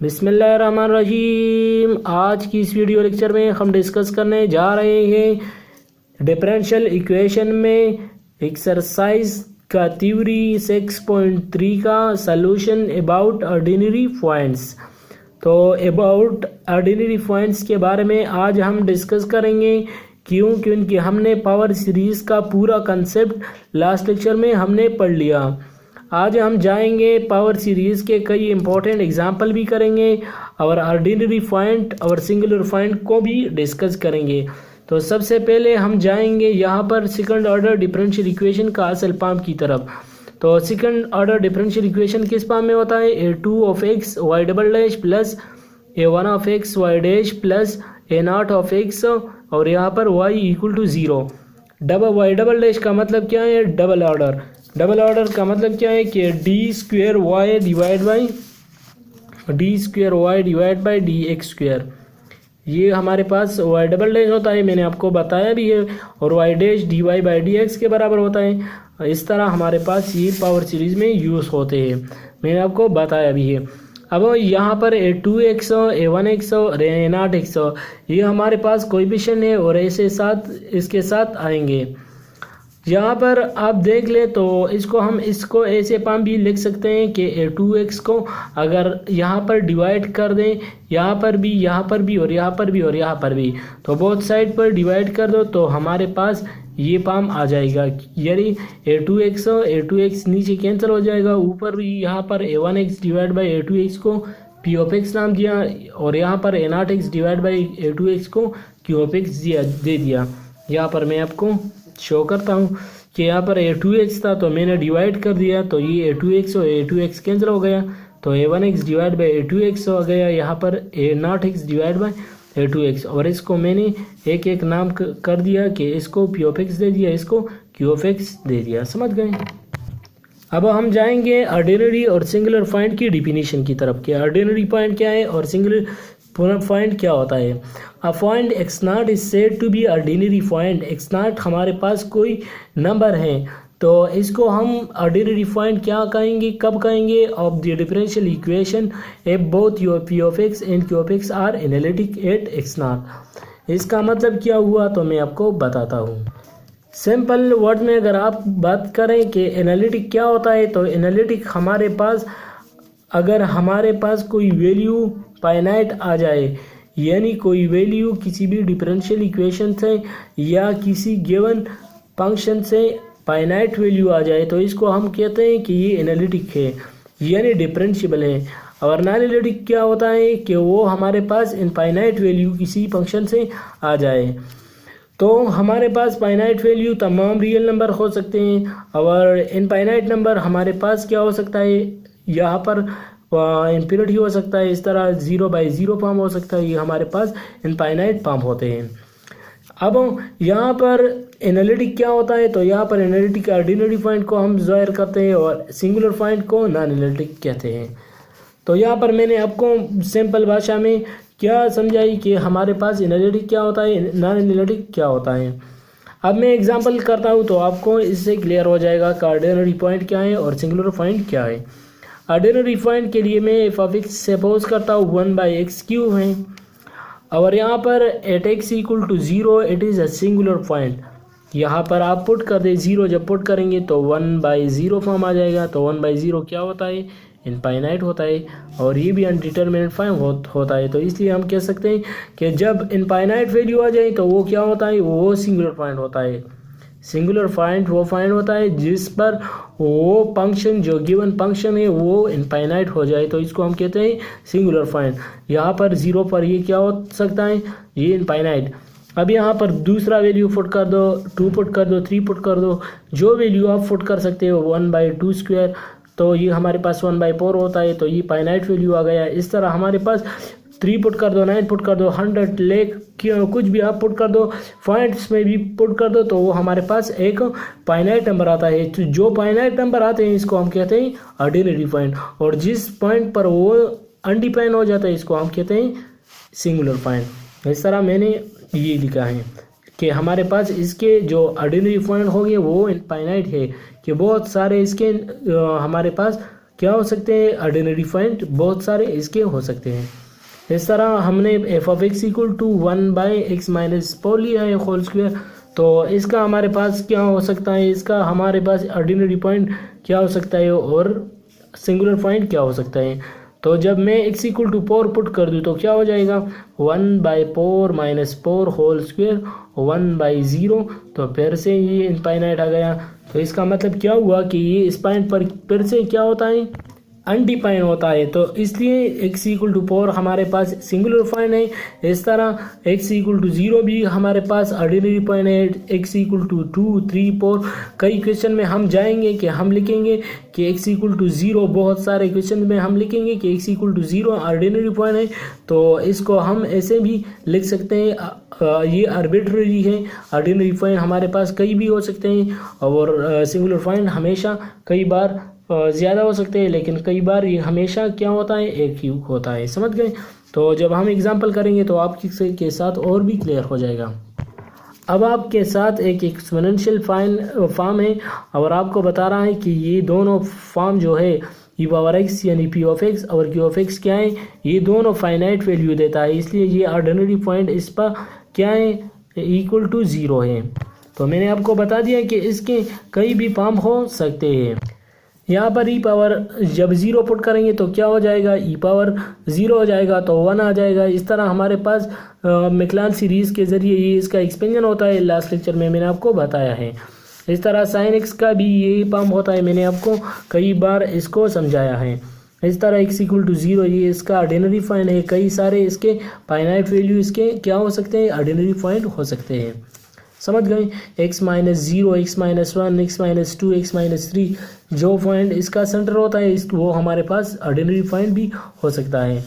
बिस्मिल्लाहिर्रहमानिर्रहीम। आज की इस वीडियो लेक्चर में हम डिस्कस करने जा रहे हैं डिफरेंशियल इक्वेशन में एक्सरसाइज का थ्योरी 6.3 का सॉल्यूशन अबाउट ऑर्डिनरी पॉइंट्स। तो अबाउट ऑर्डिनरी पॉइंट्स के बारे में आज हम डिस्कस करेंगे। क्योंकि हमने पावर सीरीज़ का पूरा कंसेप्ट लास्ट लेक्चर में हमने पढ़ लिया। आज हम जाएंगे पावर सीरीज़ के कई इंपॉर्टेंट एग्जाम्पल भी करेंगे और ऑर्डिनरी पॉइंट और सिंगुलर पॉइंट को भी डिस्कस करेंगे। तो सबसे पहले हम जाएंगे यहाँ पर सेकंड ऑर्डर डिफरेंशियल इक्वेशन का असल फॉर्म की तरफ। तो सेकंड ऑर्डर डिफरेंशियल इक्वेशन किस फॉर्म में होता है? a2 of x y double dash plus a1 of x y dash plus a0 of x और यहाँ पर y equal to 0। y double dash का मतलब क्या है? Double order. डबल ऑर्डर का मतलब क्या है कि d square y divide by d x square. ये हमारे पास वाई डबल डैश होता है, मैंने आपको बताया भी है, और y dash d y by d x के बराबर होता है। इस तरह हमारे पास ये पावर सीरीज में यूज़ होते हैं, मैंने आपको बताया भी है। अब यहाँ पर a2x a1x और a0x ये हमारे पास कोएफिशिएंट है और ऐसे साथ इसके साथ आएंगे। यहाँ पर आप देख ले तो इसको ऐसे फॉर्म भी लिख सकते हैं कि a2x को अगर यहाँ पर डिवाइड कर दें, यहाँ पर भी और यहाँ पर भी और यहाँ पर भी, तो बोथ साइड पर डिवाइड कर दो तो हमारे पास ये फॉर्म आ जाएगा। यानी a2x नीचे कैंसिल हो जाएगा, ऊपर भी यहाँ पर a1x डिवाइड बाई a2x को p ऑफ x नाम दिया और यहाँ पर a0x डिवाइड बाई a2x को q ऑफ x दे दिया। यहाँ पर मैं आपको शो करता हूँ कि यहाँ पर a2x था तो मैंने डिवाइड कर दिया, तो ये a2x और a2x कैंसिल हो गया, तो a1x डिवाइड बाई a2x हो गया। यहाँ पर a0x डिवाइड बाई a2x और इसको मैंने एक एक नाम कर दिया कि इसको p ऑफ x दे दिया, इसको q ऑफ x दे दिया। समझ गए? अब हम जाएंगे ऑर्डिनरी और सिंगुलर पॉइंट की डिफिनीशन की तरफ कि ऑर्डिनरी पॉइंट क्या है और सिंगुलर पॉइंट क्या होता है। A point x not is said to be ordinary point. X not हमारे पास कोई नंबर है तो इसको हम ऑर्डिनरी पॉइंट क्या कहेंगे, कब कहेंगे? Of the differential equation if both your p of x and q of x are analytic at x not. इसका मतलब क्या हुआ तो मैं आपको बताता हूँ। सिंपल वर्ड में अगर आप बात करें कि एनालिटिक क्या होता है, तो एनालिटिक हमारे पास अगर हमारे पास कोई वैल्यू फाइनाइट आ जाए, यानी कोई वैल्यू किसी भी डिफरेंशियल इक्वेशन से या किसी गिवन फंक्शन से फाइनाइट वैल्यू आ जाए, तो इसको हम कहते हैं कि ये एनालिटिक है, यानी डिफरेंशिएबल है। और नॉन एनालिटिक क्या होता है कि वो हमारे पास इनफाइनाइट वैल्यू किसी फंक्शन से आ जाए। तो हमारे पास फाइनाइट वैल्यू तमाम रियल नंबर हो सकते हैं और इनफाइनाइट नंबर हमारे पास क्या हो सकता है, यहाँ पर इन्फिनिटी हो सकता है, इस तरह 0/0 फॉर्म हो सकता है। ये हमारे पास इनफाइनाइट फॉर्म होते हैं। अब यहाँ पर एनालिटिक क्या होता है, तो यहाँ पर एनालिटिक ऑर्डिनरी पॉइंट को हम ज़ाहिर करते हैं और सिंगुलर पॉइंट को नॉन एनालिटिक कहते हैं। तो यहाँ पर मैंने आपको सिंपल भाषा में क्या समझाई कि हमारे पास एनालिटिक क्या होता है, नॉन एनालिटिक क्या होता है। अब मैं एग्जांपल करता हूँ तो आपको इससे क्लियर हो जाएगा कि ऑर्डिनरी पॉइंट क्या है और सिंगुलर पॉइंट क्या है। ऑर्डिनरी पॉइंट के लिए मैं एफ ऑफ एक्स सपोज करता हूँ 1/x³ है और यहाँ पर at x equal to 0 it is a singular point. यहाँ पर आप पुट कर दे 0, जब पुट करेंगे तो 1/0 फॉर्म आ जाएगा। तो 1/0 क्या होता है? इनफाइनाइट होता है और ये भी अनडिटरमिनेट फॉर्म होता है। तो इसलिए हम कह सकते हैं कि जब इनफाइनाइट वैल्यू आ जाए तो वो क्या होता है? वो सिंगुलर पॉइंट होता है। सिंगुलर पॉइंट वो पॉइंट होता है जिस पर वो फंक्शन जो गिवन फंक्शन है वो इनफाइनाइट हो जाए, तो इसको हम कहते हैं सिंगुलर पॉइंट। यहाँ पर 0 पर ये क्या हो सकता है? ये इनफाइनाइट। अब यहाँ पर दूसरा वैल्यू पुट कर दो, 2 पुट कर दो, 3 पुट कर दो, जो वैल्यू आप पुट कर सकते हो 1/2², तो ये हमारे पास 1/4 होता है, तो ये फाइनाइट वैल्यू आ गया। इस तरह हमारे पास 3 पुट कर दो, 9 पुट कर दो, 100 लेख कुछ भी आप पुट कर दो, पॉइंट्स में भी पुट कर दो, तो वो हमारे पास एक फाइनाइट नंबर आता है। तो जो फाइनाइट नंबर आते हैं इसको हम कहते हैं ऑर्डिनरी पॉइंट, और जिस पॉइंट पर वो अनडिफाइन हो जाता है इसको हम कहते हैं सिंगुलर पॉइंट। इस तरह मैंने ये लिखा है कि हमारे पास इसके जो ऑर्डिनरी पॉइंट होंगे वो इनफाइनाइट है, कि बहुत सारे इसके हमारे पास क्या हो सकते हैं, ऑर्डिनरी पॉइंट बहुत सारे इसके हो सकते हैं। इस तरह हमने f of x equal to 1/x-4 लिया है होल स्क्वायर, तो इसका हमारे पास क्या हो सकता है, इसका हमारे पास ऑर्डिनरी पॉइंट क्या हो सकता है और सिंगुलर पॉइंट क्या हो सकता है। तो जब मैं x इक्वल टू 4 पुट कर दूँ तो क्या हो जाएगा, 1/4 - 4 होल स्क्वायर 1/0। तो फिर से ये इनफाइनाइट आ गया। तो इसका मतलब क्या हुआ कि ये इस पॉइंट पर फिर से क्या होता है, अनडिफाइन होता है। तो इसलिए x इक्वल टू 4 हमारे पास सिंगुलर पॉइंट है। इस तरह x इक्वल टू 0 भी हमारे पास ऑर्डिनरी पॉइंट है। x इक्वल टू 2, 3, 4 कई क्वेश्चन में हम जाएंगे कि हम लिखेंगे कि x इक्वल टू 0, बहुत सारे क्वेश्चन में हम लिखेंगे कि x equal to 0 ordinary point है। तो इसको हम ऐसे भी लिख सकते हैं, ये आर्बिट्ररी है। ऑर्डिनरी पॉइंट हमारे पास कई भी हो सकते हैं और सिंगुलर पॉइंट हमेशा कई बार ज़्यादा हो सकते हैं, लेकिन कई बार ये हमेशा क्या होता है, एक ही होता है। समझ गए। तो जब हम एग्जांपल करेंगे तो आपके साथ और भी क्लियर हो जाएगा। अब आपके साथ एक एक्सपोनेंशियल फॉर्म है और आपको बता रहा है कि ये दोनों फॉर्म जो है ई पावर एक्स यानी पी ऑफ एक्स और क्यू ऑफ एक्स क्या है, ये दोनों फाइनाइट वैल्यू देता है। इसलिए ये ऑर्डिनरी पॉइंट इस पर क्या है, इक्वल टू 0 है। तो मैंने आपको बता दिया कि इसके कई भी फॉर्म हो सकते हैं। यहाँ पर ई पावर जब 0 पुट करेंगे तो क्या हो जाएगा, ई पावर 0 हो जाएगा तो 1 आ जाएगा। इस तरह हमारे पास मैकलॉन सीरीज़ के ज़रिए ये इसका एक्सपेंशन होता है। लास्ट लेक्चर में मैंने आपको बताया है। इस तरह साइन एक्स का भी यही फॉर्म होता है, मैंने आपको कई बार इसको समझाया है। इस तरह x इक्वल टू 0 ये इसका ऑर्डिनरी पॉइंट है। कई सारे इसके फाइनाइट वैल्यू इसके क्या हो सकते हैं, ऑर्डिनरी पॉइंट हो सकते हैं। समझ गए। x-0, x-1, x-2, x-3 जो पॉइंट इसका सेंटर होता है वो हमारे पास ऑर्डिनरी पॉइंट भी हो सकता है।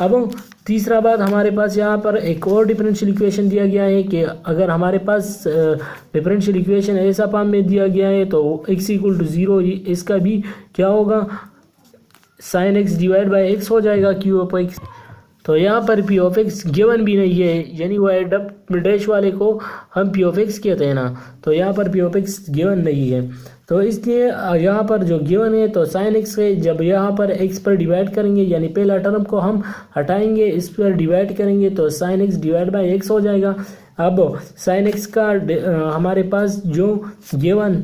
अब तीसरा बात, हमारे पास यहाँ पर एक और डिफरेंशियल इक्वेशन दिया गया है कि अगर हमारे पास डिफरेंशियल इक्वेशन ऐसा फॉर्म में दिया गया है तो x इक्वल टू 0 इसका भी क्या होगा, sine x divide by x हो जाएगा क्यू ऑफ एक्स। तो यहाँ पर पी ऑफ एक्स गिवन भी नहीं है, यानी वाई डैश वाले को हम पी ऑफ एक्स कहते हैं ना, तो यहाँ पर पी ऑफ एक्स गिवन नहीं है। तो इसलिए यहाँ पर जो गिवन है तो साइन एक्स है, जब यहाँ पर एक्स पर डिवाइड करेंगे यानी पहला टर्म को हम हटाएंगे, इस पर डिवाइड करेंगे तो sine x divide by x हो जाएगा। अब साइन एक्स का हमारे पास जो गिवन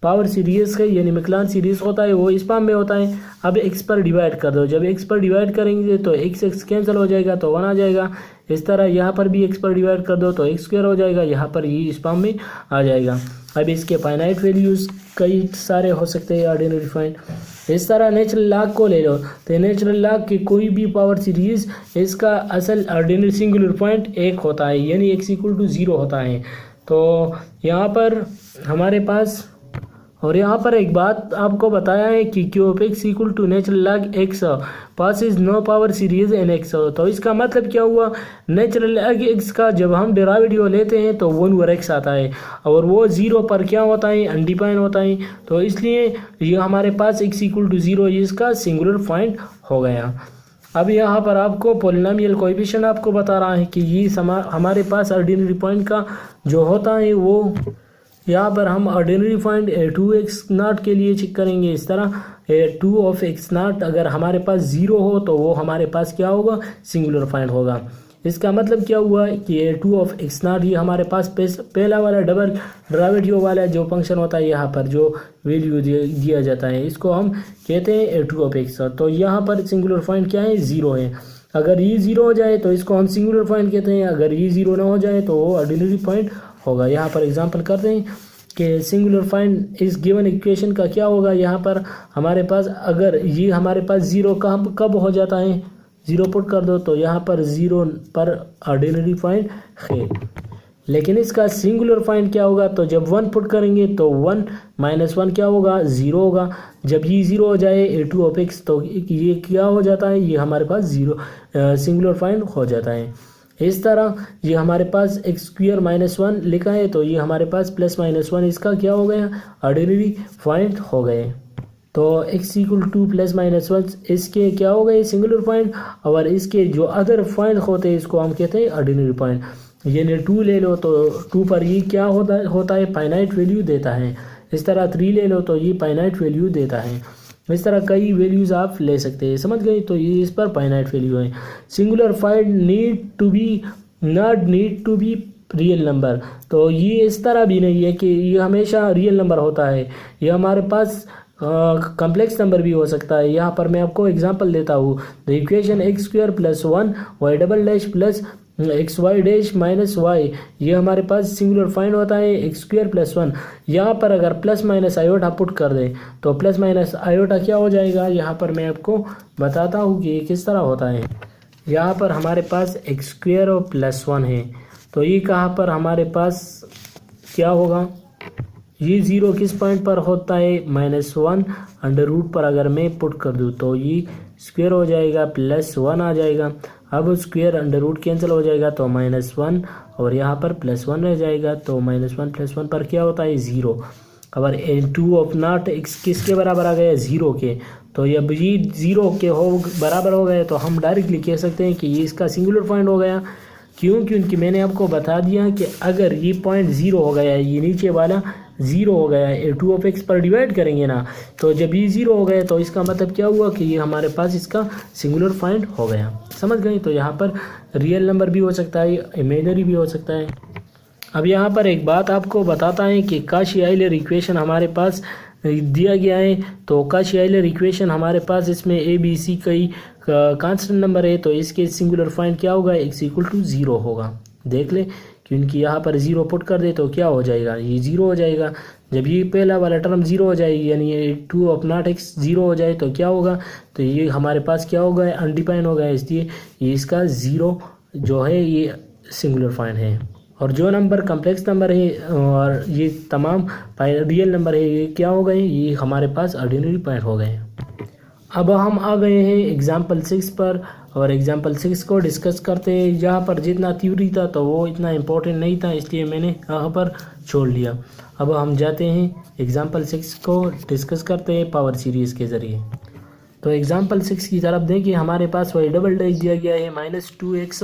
पावर सीरीज का यानी मैकलॉन सीरीज होता है वो इस फॉर्म में होता है। अब x पर डिवाइड कर दो, जब x पर डिवाइड करेंगे तो x कैंसिल हो जाएगा तो 1 आ जाएगा। इस तरह यहाँ पर भी x पर डिवाइड कर दो तो x स्क्वायर हो जाएगा, यहाँ पर ये इस फॉर्म में आ जाएगा। अब इसके फाइनाइट वैल्यूज़ कई सारे हो सकते हैं ऑर्डिनरी पॉइंट। इस तरह नेचुरल लॉग को ले लो, तो नेचुरल लॉग की कोई भी पावर सीरीज इसका असल ऑर्डिनरी सिंगुलर पॉइंट 1 होता है, यानी x इक्वल टू 0 होता है। तो यहाँ पर हमारे पास, और यहाँ पर एक बात आपको बताया है कि q of x equal to natural log x pass is no power series in x. तो इसका मतलब क्या हुआ, नेचुरल लॉग एक्स का जब हम डेरिवेटिव लेते हैं तो 1/x आता है और वो 0 पर क्या होता है, अनडिफाइन होता है। तो इसलिए ये हमारे पास x इक्वल टू 0 इसका सिंगुलर पॉइंट हो गया। अब यहाँ पर आपको पॉलिनोमियल कोएफिशिएंट आपको बता रहा है कि ये हमारे पास ऑर्डिनरी पॉइंट का जो होता है वो, यहाँ पर हम ऑर्डिनरी पॉइंट 2x0 के लिए चेक करेंगे। इस तरह 2 ऑफ x0 अगर हमारे पास 0 हो तो वो हमारे पास क्या होगा, सिंगुलर पॉइंट होगा। इसका मतलब क्या हुआ कि 2 ऑफ x0 ये हमारे पास पहला वाला डबल डेरिवेटिव वाला जो फंक्शन होता है, यहाँ पर जो वैल्यू दिया जाता है इसको हम कहते हैं 2 ऑफ x। तो यहाँ पर सिंगुलर पॉइंट क्या है, 0 है। अगर ये 0 हो जाए तो इसको हम सिंगुलर पॉइंट कहते हैं, अगर ये 0 ना हो जाए तो वो ऑर्डिनरी पॉइंट होगा। यहाँ पर एग्जांपल करते हैं कि सिंगुलर पॉइंट इस गिवन इक्वेशन का क्या होगा। यहाँ पर हमारे पास अगर ये हमारे पास 0 कब हो जाता है, 0 पुट कर दो तो यहाँ पर 0 पर ऑर्डिनरी पॉइंट है। लेकिन इसका सिंगुलर पॉइंट क्या होगा, तो जब 1 पुट करेंगे तो 1 - 1 क्या होगा, 0 होगा। जब ये 0 हो जाए 2 ऑफ x तो ये क्या हो जाता है, ये हमारे पास 0 सिंगुलर पॉइंट हो जाता है। इस तरह ये हमारे पास x² - 1 लिखा है तो ये हमारे पास +-1 इसका क्या हो गया, ऑर्डिनरी पॉइंट हो गए। तो x इक्वल टू +-1 इसके क्या हो गए, सिंगुलर पॉइंट। और इसके जो अदर पॉइंट होते हैं इसको हम कहते हैं ऑर्डिनरी पॉइंट। यानी 2 ले लो तो 2 पर ये क्या होता है, फाइनाइट वैल्यू देता है। इस तरह 3 ले लो तो ये फाइनाइट वैल्यू देता है। इस तरह कई वैल्यूज़ आप ले सकते हैं, समझ गए। तो ये इस पर फाइनाइट वैल्यू है। Singular find need to be not need to be real number. तो ये इस तरह भी नहीं है कि ये हमेशा रियल नंबर होता है, ये हमारे पास कम्प्लेक्स नंबर भी हो सकता है। यहाँ पर मैं आपको एग्जांपल देता हूँ। The equation x square plus 1 y double dash plus x y dash minus y, ये हमारे पास सिंगुलर फाइंड होता है एक्स स्क्वायर प्लस 1। यहाँ पर अगर प्लस माइनस आयोटा पुट कर दें तो प्लस माइनस आयोटा क्या हो जाएगा, यहाँ पर मैं आपको बताता हूँ कि ये किस तरह होता है। यहाँ पर हमारे पास एक्स स्क्वायर और प्लस 1 है, तो ये कहाँ पर हमारे पास क्या होगा, ये ज़ीरो किस पॉइंट पर होता है, -1 अंडर रूट पर अगर मैं पुट कर दूँ तो ये स्क्वायर हो जाएगा, +1 आ जाएगा। अब स्क्वायर अंडर रूट कैंसिल हो जाएगा तो -1 और यहाँ पर +1 रह जाएगा। तो -1 + 1 पर क्या होता है, 0। अगर टू ऑफ नॉट एक्स किसके बराबर आ गया, 0 के। तो अब ये 0 के बराबर हो गए तो हम डायरेक्टली कह सकते हैं कि ये इसका सिंगुलर पॉइंट हो गया। क्यों, क्योंकि मैंने आपको बता दिया कि अगर ये पॉइंट 0 हो गया है, ये नीचे वाला 0 हो गया है, 2 ऑफ एक्स पर डिवाइड करेंगे ना, तो जब ये 0 हो गया तो इसका मतलब क्या हुआ कि ये हमारे पास इसका सिंगुलर पॉइंट हो गया, समझ गए। तो यहाँ पर रियल नंबर भी हो सकता है, इमेजिनरी भी हो सकता है। अब यहाँ पर एक बात आपको बताता है कि काशी-आइलर इक्वेशन हमारे पास दिया गया है। तो काशी-आइलर इक्वेशन हमारे पास इसमें ए बी सी कई कांस्टेंट नंबर है, तो इसके सिंगुलर पॉइंट क्या होगा, x = 0 होगा। देख ले, क्योंकि यहाँ पर 0 पुट कर दे तो क्या हो जाएगा, ये 0 हो जाएगा। जब ये पहला वाला टर्म 0 हो जाएगी, यानी ये 2 ऑफ नॉट एक्स 0 हो जाए तो क्या होगा, तो ये हमारे पास क्या होगा, अनडिफाइन होगा। इसलिए ये इसका 0 जो है ये सिंगुलर पॉइंट है। और जो नंबर कम्प्लेक्स नंबर है और ये तमाम रियल नंबर है, ये क्या हो गए, ये हमारे पास ऑर्डिनरी पॉइंट हो गए। अब हम आ गए हैं एग्जाम्पल 6 पर, और एग्जाम्पल 6 को डिस्कस करते हैं। यहाँ पर जितना थ्योरी था तो वो इतना इम्पोर्टेंट नहीं था, इसलिए मैंने यहाँ पर छोड़ लिया। अब हम जाते हैं एग्जाम्पल 6 को डिस्कस करते हैं पावर सीरीज़ के ज़रिए। तो एग्जाम्पल 6 की तरफ देखिए, हमारे पास वाई डबल डैश दिया गया है, -2x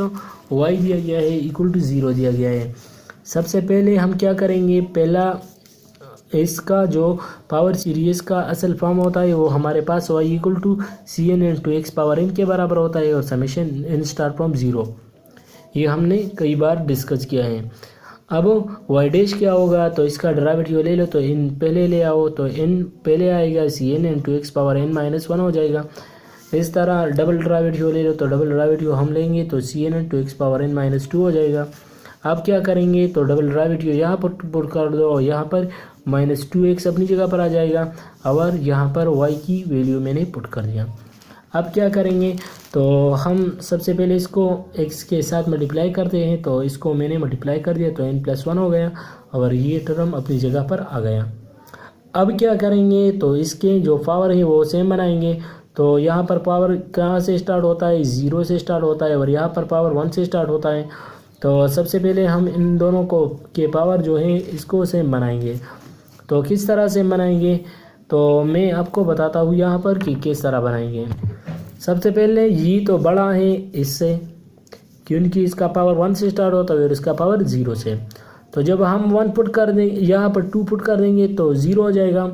वाई दिया गया है, = 0 दिया गया है। सबसे पहले हम क्या करेंगे, पहला इसका जो पावर सीरीज़ का असल फॉर्म होता है वो हमारे पास y = cn × x power n के बराबर होता है, और समेशन n स्टार फ्रॉम 0, ये हमने कई बार डिस्कस किया है। अब y डैश क्या होगा, तो इसका डेरिवेटिव ले लो, तो n पहले ले आओ, तो n पहले आएगा, cn × x पावर n - 1 हो जाएगा। इस तरह डबल डेरिवेटिव ले लो, तो डबल डेरिवेटिव हम लेंगे तो cn × x पावर n - 2 हो जाएगा। अब क्या करेंगे, तो डबल डेरिवेटिव यहाँ पर पुट कर दो, और यहाँ पर -2x अपनी जगह पर आ जाएगा, और यहाँ पर y की वैल्यू मैंने पुट कर दिया। अब क्या करेंगे, तो हम सबसे पहले इसको x के साथ मल्टीप्लाई करते हैं, तो इसको मैंने मल्टीप्लाई कर दिया तो n+1 हो गया, और ये टर्म अपनी जगह पर आ गया। अब क्या करेंगे, तो इसके जो पावर है वो सेम बनाएंगे। तो यहाँ पर पावर कहाँ से स्टार्ट होता है, 0 से स्टार्ट होता है, और यहाँ पर पावर 1 से स्टार्ट होता है। तो सबसे पहले हम इन दोनों को के पावर जो है इसको सेम बनाएंगे। तो किस तरह से बनाएंगे, तो मैं आपको बताता हूँ यहाँ पर कि किस तरह बनाएंगे। सबसे पहले ये तो बड़ा है इससे, क्योंकि इसका पावर 1 से स्टार्ट होता है और इसका पावर 0 से। तो जब हम 1 पुट कर देंगे, यहाँ पर 2 पुट कर देंगे तो 0 हो जाएगा।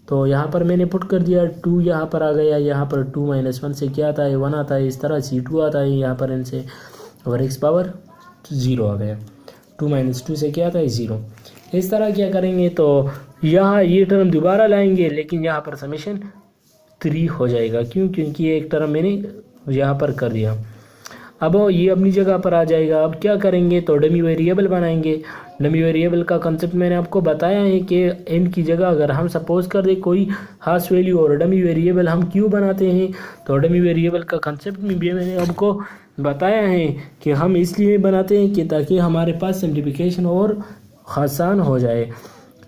तो यहाँ पर मैंने पुट कर दिया, 2 यहाँ पर आ गया, यहाँ पर 2 - 1 से क्या आता है, 1 आता है, इस तरह C2 आता है यहाँ पर n से, और x पावर 0 आ गया। 2 - 2 से क्या आता है, 0। इस तरह क्या करेंगे, तो यहाँ ये टर्म दोबारा लाएंगे, लेकिन यहाँ पर समेशन 3 हो जाएगा। क्यों, क्योंकि ये एक टर्म मैंने यहाँ पर कर दिया। अब ये अपनी जगह पर आ जाएगा। अब क्या करेंगे, तो डमी वेरिएबल बनाएंगे। डमी वेरिएबल का कंसेप्ट मैंने आपको बताया है कि n की जगह अगर हम सपोज कर दें कोई खास वैल्यू, और डमी वेरिएबल हम क्यों बनाते हैं, तो डमी वेरिएबल का कंसेप्ट में भी मैंने आपको बताया है कि हम इसलिए बनाते हैं कि ताकि हमारे पास सिंप्लीफिकेशन और आसान हो जाए।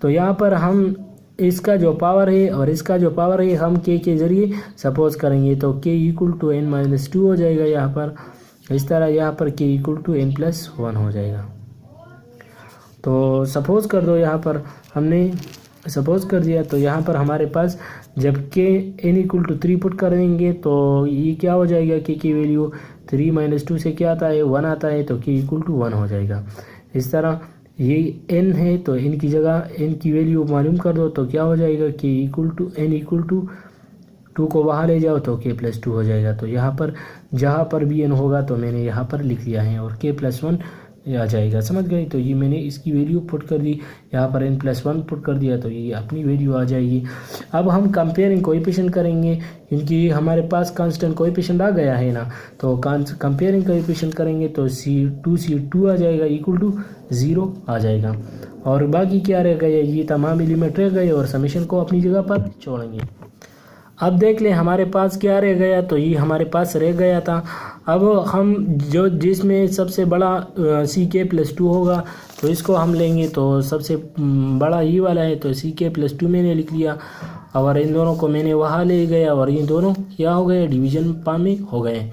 तो यहाँ पर हम इसका जो पावर है और इसका जो पावर है हम k के ज़रिए सपोज करेंगे, तो k = n - 2 हो जाएगा यहाँ पर। इस तरह यहाँ पर k = n+1 हो जाएगा। तो सपोज कर दो, यहाँ पर हमने सपोज कर दिया, तो यहाँ पर हमारे पास जब k n = 3 पुट कर देंगे तो ये क्या हो जाएगा, k की वैल्यू 3 - 2 से क्या आता है, 1 आता है, तो k = 1 हो जाएगा। इस तरह ये n है, तो n की जगह n की वैल्यू मालूम कर दो, तो क्या हो जाएगा, k = n = 2 को वहाँ ले जाओ तो k+2 हो जाएगा। तो यहाँ पर जहाँ पर भी n होगा तो मैंने यहाँ पर लिख लिया है और k+1 आ जाएगा, समझ गए। तो ये मैंने इसकी वैल्यू पुट कर दी, यहाँ पर n+1 पुट कर दिया तो ये अपनी वैल्यू आ जाएगी। अब हम कंपेयरिंग कोएफिशिएंट करेंगे, क्योंकि हमारे पास कांस्टेंट कोएफिशिएंट आ गया है ना, तो कंपेयरिंग कोएफिशिएंट करेंगे तो C2 आ जाएगा इक्वल टू 0 आ जाएगा। और बाकी क्या रह गया, ये तमाम एलिमेंट रह गए और समेशन को अपनी जगह पर छोड़ेंगे। अब देख लें हमारे पास क्या रह गया, तो ये हमारे पास रह गया था। अब हम जो जिसमें सबसे बड़ा CK+2 होगा तो इसको हम लेंगे, तो सबसे बड़ा ये वाला है तो CK+2 मैंने लिख लिया और इन दोनों को मैंने वहाँ ले गया और ये दोनों क्या हो गए, डिवीजन फॉर्म में हो गए।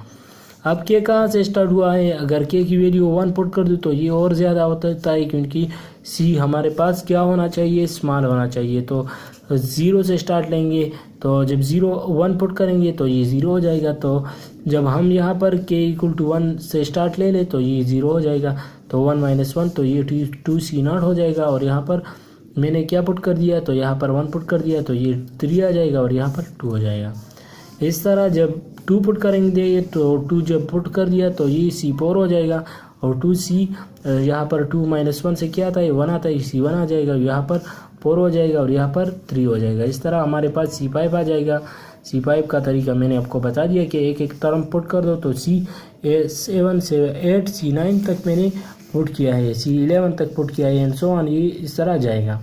अब के कहाँ से स्टार्ट हुआ है, अगर के की वैल्यू 1 पुट कर दूँ तो ये और ज़्यादा होता है, क्योंकि सी हमारे पास क्या होना चाहिए, स्मॉल होना चाहिए। तो 0 से स्टार्ट लेंगे, तो जब 1 पुट करेंगे तो ये 0 हो जाएगा। तो जब हम यहाँ पर k = 1 से स्टार्ट ले लें तो ये 0 हो जाएगा। तो 1 - 1 तो ये 2C0 हो जाएगा। और यहाँ पर मैंने क्या पुट कर दिया, तो यहाँ पर 1 पुट कर दिया तो ये 3 आ जाएगा और यहाँ पर 2 हो जाएगा। इस तरह जब 2 पुट करेंगे तो 2 जब पुट कर दिया तो ये C4 हो जाएगा और 2C यहाँ पर 2 - 1 से क्या आता है, 1 आता है, C1 आ जाएगा, यहाँ पर 4 हो जाएगा और यहाँ पर 3 हो जाएगा। इस तरह हमारे पास C5 आ जाएगा। C5 का तरीका मैंने आपको बता दिया कि एक एक टर्म पुट कर दो, तो C7 से 8 C9 तक मैंने पुट किया है, C11 तक पुट किया है एंड सो ऑन, ये इस तरह जाएगा।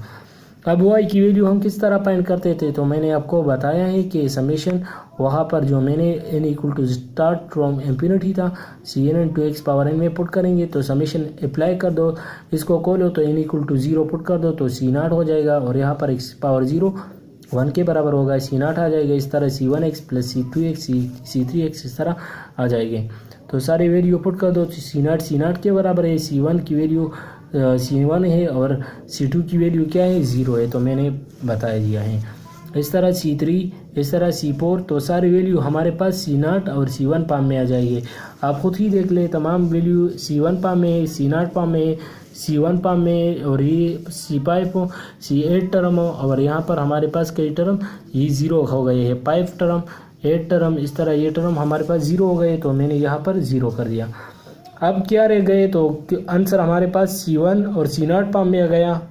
अब y की वैल्यू हम किस तरह फाइंड करते थे, तो मैंने आपको बताया है कि समेशन वहाँ पर जो मैंने n = स्टार्ट फ्रॉम इंफिनिटी था Cn × x⁻n में पुट करेंगे, तो समेशन अप्लाई कर दो, इसको खोलो तो n = 0 पुट कर दो तो C0 हो जाएगा और यहाँ पर x⁻0 1 के बराबर होगा, C0 आ जाएगा। इस तरह C1x + C2x C3x इस तरह आ जाएंगे। तो सारे वैल्यू पुट कर दो, तो C0 के बराबर है, C1 की वैल्यू C1 है और C2 की वैल्यू क्या है, 0 है, तो मैंने बता दिया है। इस तरह C3, इस तरह C4, तो सारी वैल्यू हमारे पास C0 और C1 फॉर्म में आ जाएगी। आप खुद ही देख लें, तमाम वैल्यू C1 फॉर्म में है, C0 फॉर्म में है, C1 फॉर्म में और ये C5 हो, C8 टर्म हो और यहाँ पर हमारे पास कई टर्म ये 0 हो गए हैं, 5 टर्म 8 टर्म, इस तरह ये टर्म हमारे पास 0 हो गए, तो मैंने यहाँ पर 0 कर दिया। अब क्या रह गए, तो आंसर हमारे पास C1 और C0 फॉर्म में आ गया।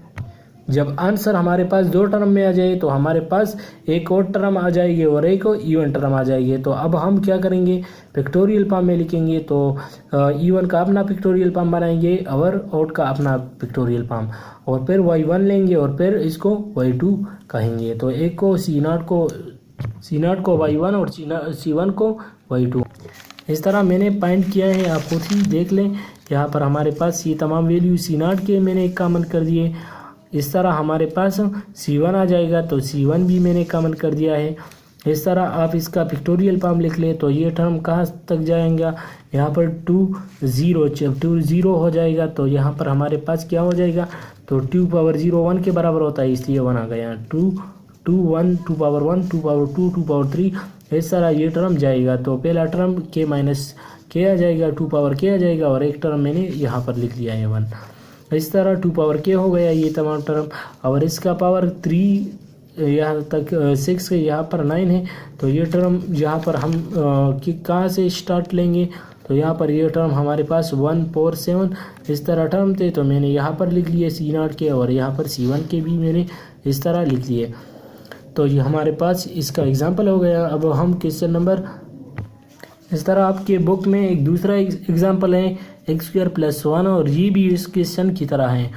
जब आंसर हमारे पास 2 टर्म में आ जाए तो हमारे पास एक और टर्म आ जाएगी और एक इवन टर्म आ जाएगी। तो अब हम क्या करेंगे, फैक्टोरियल फॉर्म में लिखेंगे, तो इवन का अपना फैक्टोरियल फॉर्म बनाएंगे और आउट का अपना फैक्टोरियल फॉर्म, और फिर y1 लेंगे और फिर इसको y2 कहेंगे। तो एक को C0 को y1 और C1 को y2, इस तरह मैंने फाइंड किया है, आप खुद ही देख लें। यहाँ पर हमारे पास ये तमाम वैल्यू C0 के मैंने कॉमन कर दिए, इस तरह हमारे पास C1 आ जाएगा, तो C1 भी मैंने कॉमन कर दिया है। इस तरह आप इसका फैक्टोरियल फॉर्म लिख लें, तो ये टर्म कहाँ तक जाएगा, यहाँ पर 2 0, जब 2 0 हो जाएगा तो यहाँ पर हमारे पास क्या हो जाएगा, तो 2⁻0 1 के बराबर होता है, इसलिए 1 आ गया। 2 1 2⁻1 2⁻2 2⁻3 इस तरह ये टर्म जाएगा। तो पहला टर्म k - k आ जाएगा, 2k आ जाएगा और एक टर्म मैंने यहाँ पर लिख लिया है 1। इस तरह 2k हो गया ये तमाम टर्म, और इसका पावर 3 यहाँ तक 6 यहाँ पर 9 है। तो ये टर्म यहाँ पर हम कहाँ से स्टार्ट लेंगे, तो यहाँ पर ये टर्म हमारे पास 1 4 7 इस तरह टर्म थे, तो मैंने यहाँ पर लिख लिए C0 के और यहाँ पर C1 के भी मैंने इस तरह लिख लिए। तो ये हमारे पास इसका एग्जाम्पल हो गया। अब हम क्वेश्चन नंबर, इस तरह आपके बुक में एक दूसरा एग्जाम्पल है x² + 1 और ये भी इस क्वेश्चन की तरह है।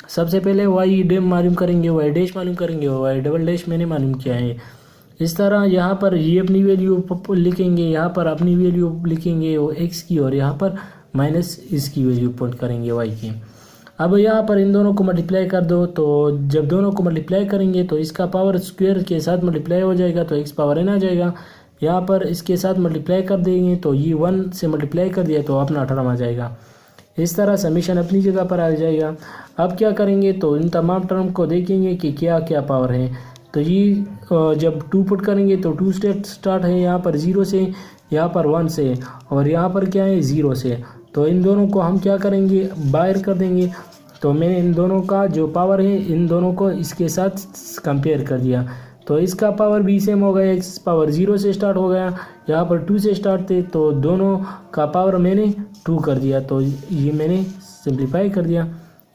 सबसे पहले y' मालूम करेंगे, y' मालूम करेंगे, y" मैंने मालूम किया है। इस तरह यहाँ पर ये अपनी वैल्यू लिखेंगे, यहाँ पर अपनी वैल्यू लिखेंगे वो x की, और यहाँ पर माइनस इसकी वैल्यू पुट करेंगे y की। अब यहाँ पर इन दोनों को मल्टीप्लाई कर दो, तो जब दोनों को मल्टीप्लाई करेंगे तो इसका पावर स्क्वायर के साथ मल्टीप्लाई हो जाएगा, तो x⁻n आ जाएगा। यहाँ पर इसके साथ मल्टीप्लाई कर देंगे, तो ये 1 से मल्टीप्लाई कर दिया तो अपना टर्म आ जाएगा। इस तरह समीशन अपनी जगह पर आ जाएगा। अब क्या करेंगे, तो इन तमाम टर्म को देखेंगे कि क्या क्या पावर है। तो ये जब 2 पुट करेंगे तो 2 स्टार्ट है, यहाँ पर 0 से, यहाँ पर 1 से, और यहाँ पर क्या है 0 से। तो इन दोनों को हम क्या करेंगे, बाहर कर देंगे। तो मैंने इन दोनों का जो पावर है इन दोनों को इसके साथ कंपेयर कर दिया, तो इसका पावर भी सेम हो गया, x पावर 0 से स्टार्ट हो गया, यहाँ पर 2 से स्टार्ट थे तो दोनों का पावर मैंने 2 कर दिया, तो ये मैंने सिंप्लीफाई कर दिया।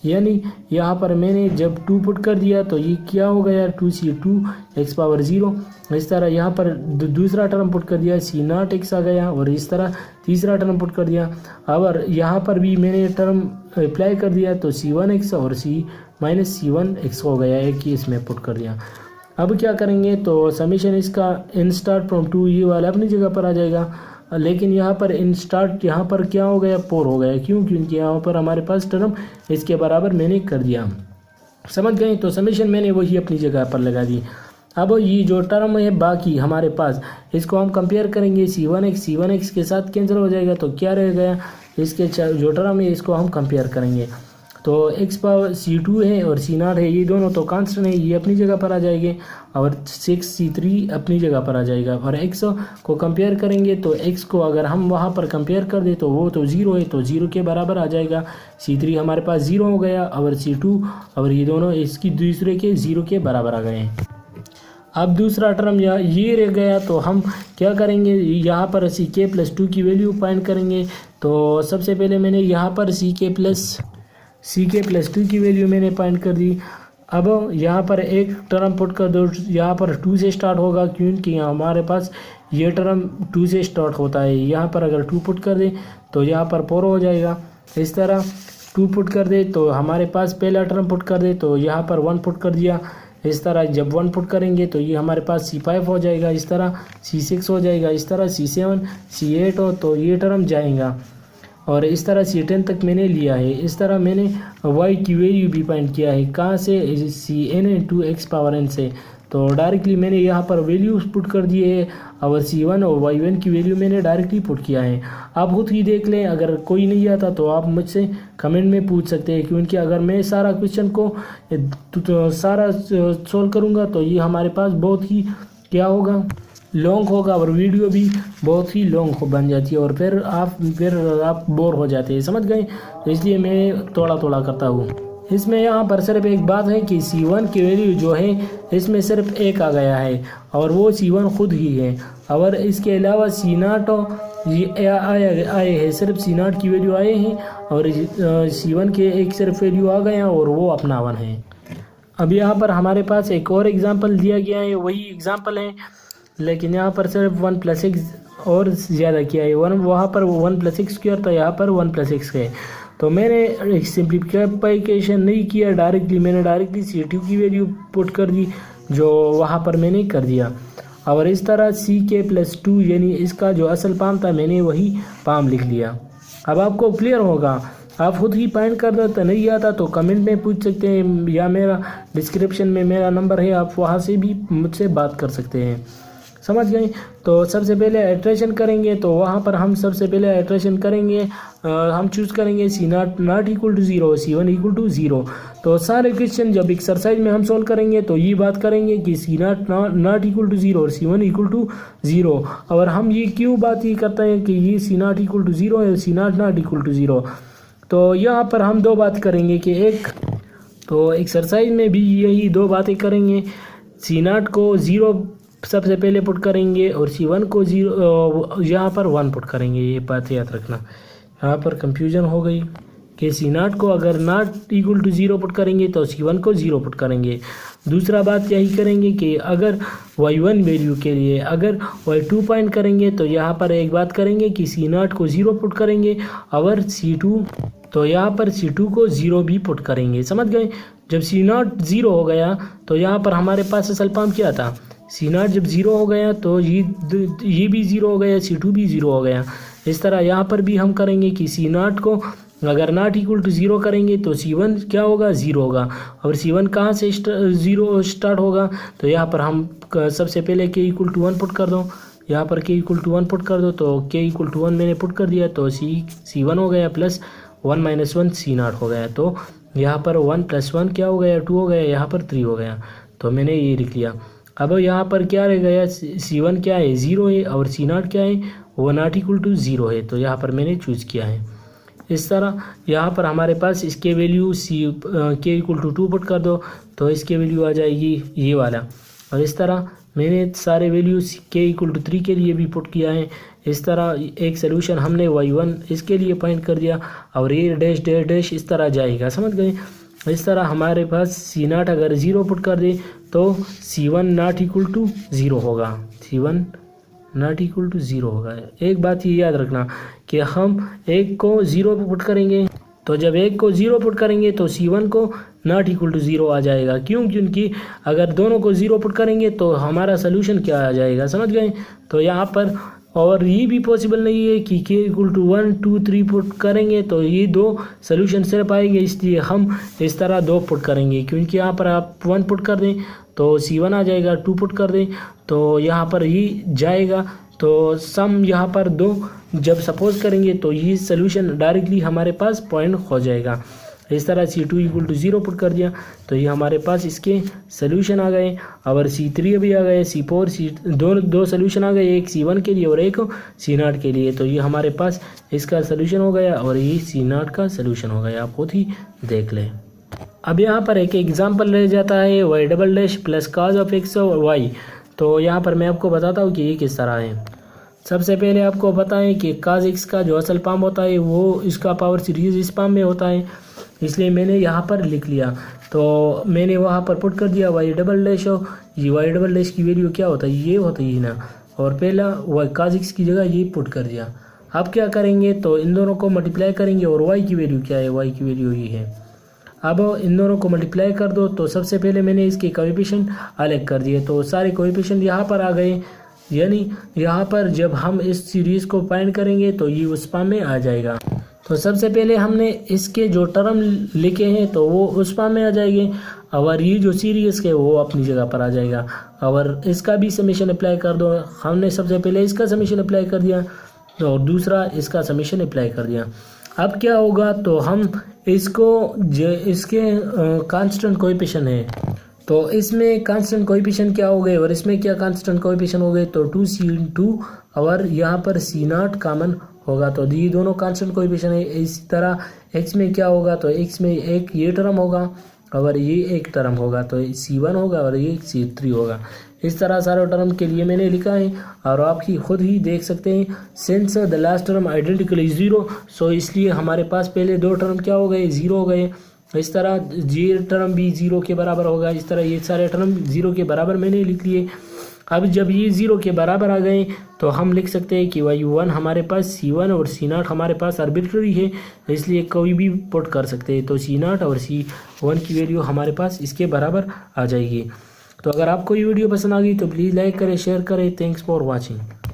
यानी यहाँ पर मैंने जब 2 पुट कर दिया तो ये क्या हो गया 2c2 x पावर 0। इस तरह यहाँ पर दूसरा टर्म पुट कर दिया c0 x आ गया, और इस तरह तीसरा टर्म पुट कर दिया। अब यहाँ पर भी मैंने टर्म अप्लाई कर दिया तो c1 x और c-1 x हो गया, एक ही इसमें पुट कर दिया। अब क्या करेंगे तो समीशन इसका इन स्टार्ट फ्रॉम 2 ये वाला अपनी जगह पर आ जाएगा, लेकिन यहाँ पर इन स्टार्ट यहाँ पर क्या हो गया 4 हो गया, क्यों? क्योंकि यहाँ पर हमारे पास टर्म इसके बराबर मैंने कर दिया, समझ गए। तो समीशन मैंने वही अपनी जगह पर लगा दी। अब ये जो टर्म है बाकी हमारे पास, इसको हम कंपेयर करेंगे, c1x के साथ कैंसिल हो जाएगा, तो क्या रह गया इसके जो टर्म है इसको हम कंपेयर करेंगे। तो x पावर c2 है और c0 है, ये दोनों तो कांस्टेंट है, ये अपनी जगह पर आ जाएंगे, और 6c3 अपनी जगह पर आ जाएगा। और x को कंपेयर करेंगे तो x को अगर हम वहाँ पर कंपेयर कर दे तो वो तो 0 है, तो 0 के बराबर आ जाएगा। c3 हमारे पास 0 हो गया, और c2 और ये दोनों इसकी दूसरे के 0 के बराबर आ गए हैं। अब दूसरा टर्म ये रह गया, तो हम क्या करेंगे, यहाँ पर ck+2 की वैल्यू फाइंड करेंगे। तो सबसे पहले मैंने यहाँ पर ck+2 की वैल्यू मैंने फाइंड कर दी। अब यहाँ पर एक टर्म पुट कर दो, यहाँ पर 2 से स्टार्ट होगा, क्योंकि हमारे पास ये टर्म 2 से स्टार्ट होता है। यहाँ पर अगर 2 पुट कर दे तो यहाँ पर 4 हो जाएगा। इस तरह 2 पुट कर दे तो हमारे पास पहला टर्म पुट कर दे तो यहाँ पर 1 पुट कर दिया। इस तरह जब 1 पुट करेंगे तो ये हमारे पास c5 हो जाएगा, इस तरह c6 हो जाएगा, इस तरह c7 c8 हो तो ये टर्म जाएगा, और इस तरह c10 तक मैंने लिया है। इस तरह मैंने y की वैल्यू भी फाइंड किया है, कहाँ से, cn into x power n से। तो डायरेक्टली मैंने यहाँ पर वैल्यू पुट कर दिए है, और c1 और y1 की वैल्यू मैंने डायरेक्टली पुट किया है। आप खुद ही देख लें, अगर कोई नहीं आता तो आप मुझसे कमेंट में पूछ सकते हैं, क्योंकि अगर मैं सारा क्वेश्चन को तो सारा सोल्व करूँगा तो ये हमारे पास बहुत ही क्या होगा, लॉन्ग होगा, और वीडियो भी बहुत ही लॉन्ग बन जाती है, और फिर आप बोर हो जाते हैं, समझ गए। तो इसलिए मैं थोड़ा थोड़ा करता हूँ। इसमें यहाँ पर सिर्फ एक बात है कि c1 की वैल्यू जो है इसमें सिर्फ 1 आ गया है, और वो c1 खुद ही है, और इसके अलावा c0 ये आए हैं, सिर्फ c0 की वैल्यू आए हैं, और c1 के एक सिर्फ वैल्यू आ गए हैं, और वो अपना 1 है। अब यहाँ पर हमारे पास एक और एग्जाम्पल दिया गया है, वही एग्जाम्पल है, लेकिन यहाँ पर सिर्फ 1 + x और ज़्यादा किया है। वहाँ पर 1 + x² था, यहाँ पर 1 + x है। तो मैंने सिंप्लीफिकेशन नहीं किया, मैंने डायरेक्टली c2 की वैल्यू पुट कर दी, जो वहाँ पर मैंने कर दिया। और इस तरह ck+2 यानी इसका जो असल पाम था मैंने वही पाम लिख लिया। अब आपको क्लियर होगा, आप खुद ही फाइंड कर दो, तो नहीं आता तो कमेंट में पूछ सकते हैं, या मेरा डिस्क्रिप्शन में मेरा नंबर है, आप वहाँ से भी मुझसे बात कर सकते हैं, समझ गए। तो सबसे पहले आइट्रेशन करेंगे, तो वहाँ पर हम सबसे पहले आइट्रेशन करेंगे, हम चूज़ करेंगे c0 ≠ 0, c1 = 0। तो सारे क्वेश्चन जब एक्सरसाइज में हम सोल्व करेंगे तो ये बात करेंगे कि c0 ≠ 0 और c1 = 0। और हम ये क्यों बात ये करते हैं कि ये c0 = 0 है, c0 ≠ 0। तो यहाँ पर हम दो बात करेंगे कि एक तो एक्सरसाइज में भी यही दो बातें करेंगे, c0 को 0 सबसे पहले पुट करेंगे, और c1 को 0 यहाँ पर 1 पुट करेंगे। ये बात याद रखना, यहाँ पर कंफ्यूजन हो गई कि c0 को अगर ≠ 0 पुट करेंगे तो c1 को 0 पुट करेंगे। दूसरा बात यही करेंगे कि अगर y1 वैल्यू के लिए अगर y2 फाइंड करेंगे तो यहाँ पर एक बात करेंगे कि c0 को 0 पुट करेंगे, और c2 तो यहाँ पर c2 को 0 भी पुट करेंगे, समझ गए। जब c0 0 हो गया तो यहाँ पर हमारे पास असल पाम क्या था, c0 जब 0 हो गया तो ये भी 0 हो गया, c2 भी 0 हो गया। इस तरह यहाँ पर भी हम करेंगे कि c0 को अगर ≠ 0 करेंगे तो c1 क्या होगा, 0 होगा, और c1 कहाँ से 0 स्टार्ट होगा, तो यहाँ पर हम सबसे पहले k = 1 पुट कर दो, यहाँ पर k = 1 पुट कर दो, तो k = 1 मैंने पुट कर दिया, तो c1 हो गया, प्लस 1 - 1 c0 हो गया। तो यहाँ पर 1 + 1 क्या हो गया, 2 हो गया, यहाँ पर 3 हो गया, तो मैंने ये लिख लिया। अब यहाँ पर क्या रह गया, c1 क्या है, 0 है, और c0 क्या है, वो ≠ 0 है, तो यहाँ पर मैंने चूज़ किया है। इस तरह यहाँ पर हमारे पास इसके वैल्यू k = 2 पुट कर दो, तो इसके वैल्यू आ जाएगी ये वाला, और इस तरह मैंने सारे वैल्यूज के इक्वल टू 3 के लिए भी पुट किया है। इस तरह एक सोल्यूशन हमने y1 इसके लिए फाइंड कर दिया और ये डैश डैश डैश इस तरह जाएगा, समझ गए। इस तरह हमारे पास C0 अगर 0 पुट कर दे तो C1 नॉट इक्वल टू 0 होगा, C1 नॉट इक्वल टू 0 होगा। एक बात ये याद रखना कि हम 1 को 0 पे पुट करेंगे, तो जब 1 को 0 पुट करेंगे तो C1 को नॉट इक्वल टू 0 आ जाएगा। क्यों? क्योंकि अगर दोनों को 0 पुट करेंगे तो हमारा सोल्यूशन क्या आ जाएगा, समझ गए। तो यहाँ पर और ये भी पॉसिबल नहीं है कि k इक्वल टू 1 2 3 पुट करेंगे तो ये दो सोल्यूशन सिर्फ आएंगे, इसलिए हम इस तरह 2 पुट करेंगे। क्योंकि यहाँ पर आप 1 पुट कर दें तो C1 आ जाएगा, 2 पुट कर दें तो यहाँ पर ये जाएगा, तो सम यहाँ पर 2 जब सपोज करेंगे तो ये सोल्यूशन डायरेक्टली हमारे पास पॉइंट हो जाएगा। इस तरह C2 इक्वल टू 0 पुट कर दिया तो ये हमारे पास इसके सोल्यूशन आ गए। और C3 भी आ गए, C4 दो सोल्यूशन आ गए, एक C1 के लिए और एक C0 के लिए। तो ये हमारे पास इसका सोल्यूशन हो गया और ये C0 का सोल्यूशन हो गया, आप खुद ही देख लें। अब यहाँ पर एक एग्जाम्पल रह जाता है y double dash plus cos of x और y। तो यहाँ पर मैं आपको बताता हूँ कि ये किस तरह है। सबसे पहले आपको बताएं कि cos x का जो असल फॉर्म होता है वो इसका पावर सीरीज इस फॉर्म में होता है, इसलिए मैंने यहाँ पर लिख लिया। तो मैंने वहाँ पर पुट कर दिया y डबल डैश, ये y डबल डैश की वैल्यू क्या होता है, ये होता है ना, और पहला cos x की जगह ये पुट कर दिया। अब क्या करेंगे तो इन दोनों को मल्टीप्लाई करेंगे और y की वैल्यू क्या है, y की वैल्यू ये है। अब इन दोनों को मल्टीप्लाई कर दो तो सबसे पहले मैंने इसके कोएफिशिएंट अलग कर दिए, तो सारे कोएफिशिएंट यहाँ पर आ गए। यानी यहाँ पर जब हम इस सीरीज़ को फाइंड करेंगे तो ये उस फॉर्म में आ जाएगा। तो सबसे पहले हमने इसके जो टर्म लिखे हैं तो वो उस फॉर्म में आ जाएंगे, और ये जो सीरीज़ के वो अपनी जगह पर आ जाएगा। और इसका भी समेशन अप्लाई कर दो, हमने सबसे पहले इसका समेशन अप्लाई कर दिया और दूसरा इसका समेशन अप्लाई कर दिया। अब क्या होगा तो हम इसको इसके कांस्टेंट कोएफिशिएंट है तो इसमें कांस्टेंट कोएफिशिएंट क्या हो गए और इसमें क्या कांस्टेंट कोएफिशिएंट हो गए, तो 2C2 और यहाँ पर C0 कॉमन होगा, तो ये दोनों कांस्टेंट कोएफिशिएंट है। इसी तरह x में क्या होगा तो x में एक ये टर्म होगा और ये एक टर्म होगा, तो C1 होगा और ये C3 होगा। इस तरह सारे टर्म के लिए मैंने लिखा है और आपकी खुद ही देख सकते हैं। Since the last term identically 0, सो इसलिए हमारे पास पहले 2 टर्म क्या हो गए, 0 हो गए। इस तरह ये टर्म भी 0 के बराबर होगा। इस तरह ये सारे टर्म 0 के बराबर मैंने लिख लिए। अब जब ये 0 के बराबर आ गए तो हम लिख सकते हैं कि y1 हमारे पास C1 और C0 हमारे पास आर्बिट्ररी है, इसलिए कोई भी पुट कर सकते हैं। तो C0 और C1 की वैल्यू हमारे पास इसके बराबर आ जाएगी। तो अगर आपको ये वीडियो पसंद आ गई तो प्लीज़ लाइक करें, शेयर करें। Thanks for watching.